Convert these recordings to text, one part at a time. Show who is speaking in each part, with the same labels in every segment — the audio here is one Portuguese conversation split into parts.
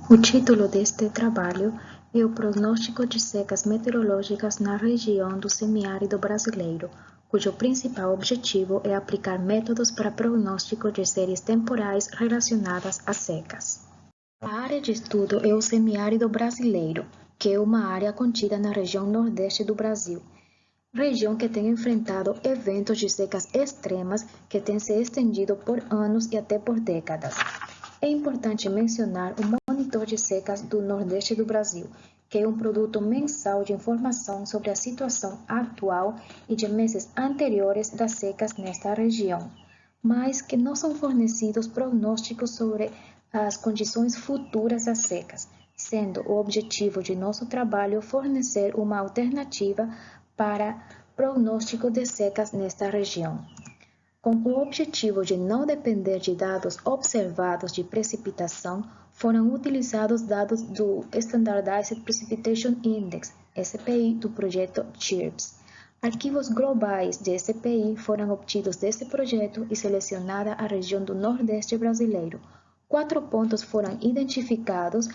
Speaker 1: O título deste trabalho é o Prognóstico de secas meteorológicas na região do semiárido brasileiro, cujo principal objetivo é aplicar métodos para prognóstico de séries temporais relacionadas às secas. A área de estudo é o semiárido brasileiro, que é uma área contida na região nordeste do Brasil, região que tem enfrentado eventos de secas extremas que têm se estendido por anos e até por décadas. É importante mencionar o Monitor de Secas do Nordeste do Brasil, que é um produto mensal de informação sobre a situação atual e de meses anteriores das secas nesta região, mas que não são fornecidos prognósticos sobre as condições futuras das secas, sendo o objetivo de nosso trabalho fornecer uma alternativa para prognóstico de secas nesta região. Com o objetivo de não depender de dados observados de precipitação, foram utilizados dados do Standardized Precipitation Index, SPI, do projeto CHIRPS. Arquivos globais de SPI foram obtidos deste projeto e selecionada a região do Nordeste brasileiro. 4 pontos foram identificados,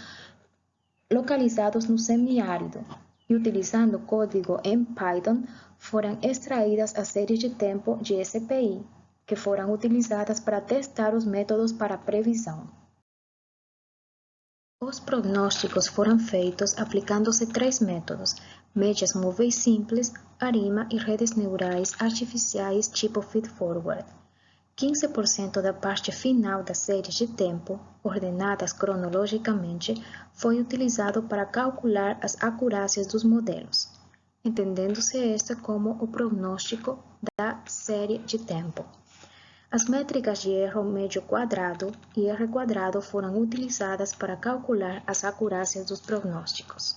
Speaker 1: localizados no semiárido, e utilizando código em Python, foram extraídas as séries de tempo de SPI, que foram utilizadas para testar os métodos para previsão. Os prognósticos foram feitos aplicando-se 3 métodos: médias móveis simples, ARIMA e redes neurais artificiais tipo feed-forward. 15% da parte final das séries de tempo, ordenadas cronologicamente, foi utilizado para calcular as acurácias dos modelos, entendendo-se esta como o prognóstico da série de tempo. As métricas de erro médio quadrado e R quadrado foram utilizadas para calcular as acurácias dos prognósticos.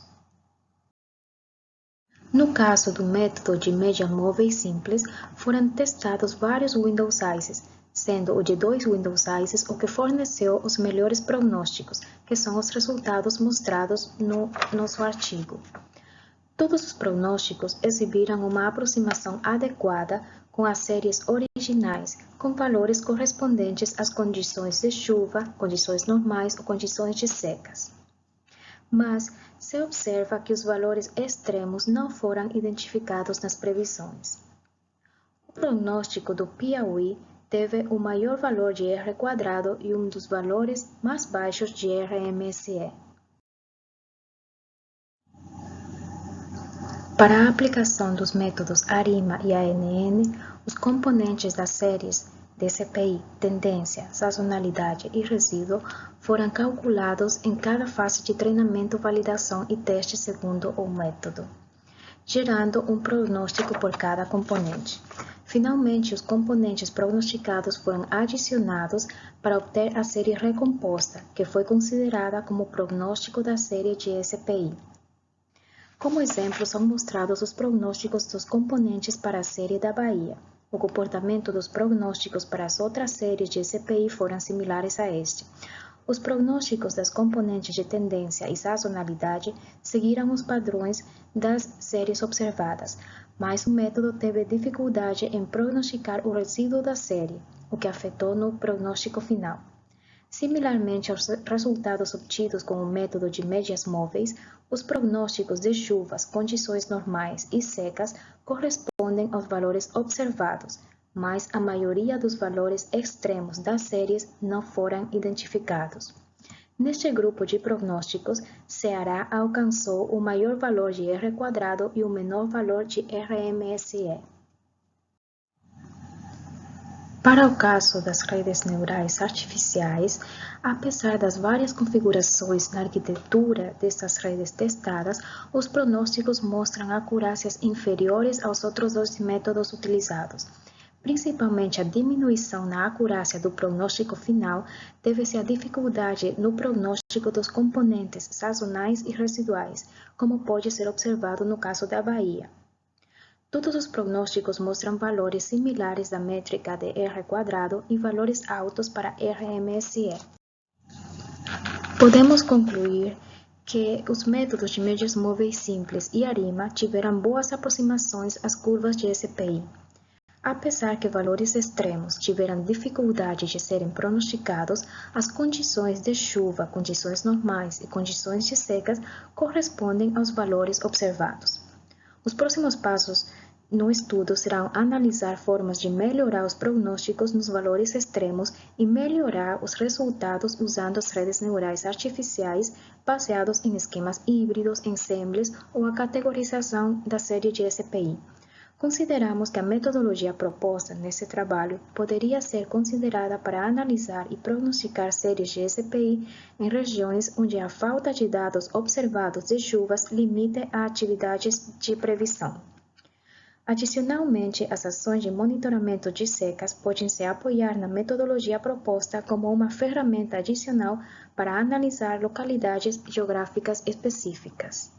Speaker 1: No caso do método de média móvel simples, foram testados vários window sizes, sendo o de 2 window sizes o que forneceu os melhores prognósticos, que são os resultados mostrados no nosso artigo. Todos os prognósticos exibiram uma aproximação adequada com as séries originais, com valores correspondentes às condições de chuva, condições normais ou condições de secas. Mas se observa que os valores extremos não foram identificados nas previsões. O prognóstico do Piauí teve o maior valor de R quadrado e um dos valores mais baixos de RMSE. Para a aplicação dos métodos ARIMA e ANN, os componentes das séries DCPI, tendência, sazonalidade e resíduo foram calculados em cada fase de treinamento, validação e teste segundo o método, gerando um prognóstico por cada componente. Finalmente, os componentes prognosticados foram adicionados para obter a série recomposta, que foi considerada como o prognóstico da série de SPI. Como exemplo, são mostrados os prognósticos dos componentes para a série da Bahia. O comportamento dos prognósticos para as outras séries de SPI foram similares a este. Os prognósticos das componentes de tendência e sazonalidade seguiram os padrões das séries observadas, mas o método teve dificuldade em prognosticar o resíduo da série, o que afetou no prognóstico final. Similarmente aos resultados obtidos com o método de médias móveis, os prognósticos de chuvas, condições normais e secas correspondem aos valores observados, mas a maioria dos valores extremos das séries não foram identificados. Neste grupo de prognósticos, Ceará alcançou o maior valor de R quadrado e o menor valor de RMSE. Para o caso das redes neurais artificiais, apesar das várias configurações na arquitetura dessas redes testadas, os prognósticos mostram acurácias inferiores aos outros 2 métodos utilizados. Principalmente a diminuição na acurácia do prognóstico final deve-se à dificuldade no prognóstico dos componentes sazonais e residuais, como pode ser observado no caso da Bahia. Todos os prognósticos mostram valores similares da métrica de R quadrado e valores altos para RMSE. Podemos concluir que os métodos de médias móveis simples e ARIMA tiveram boas aproximações às curvas de SPI. Apesar que valores extremos tiveram dificuldade de serem pronosticados, as condições de chuva, condições normais e condições de secas correspondem aos valores observados. Os próximos passos no estudo serão analisar formas de melhorar os prognósticos nos valores extremos e melhorar os resultados usando as redes neurais artificiais baseados em esquemas híbridos, ensembles ou a categorização da série de SPI. Consideramos que a metodologia proposta nesse trabalho poderia ser considerada para analisar e prognosticar séries de SPI em regiões onde a falta de dados observados de chuvas limita a atividades de previsão. Adicionalmente, as ações de monitoramento de secas podem se apoiar na metodologia proposta como uma ferramenta adicional para analisar localidades geográficas específicas.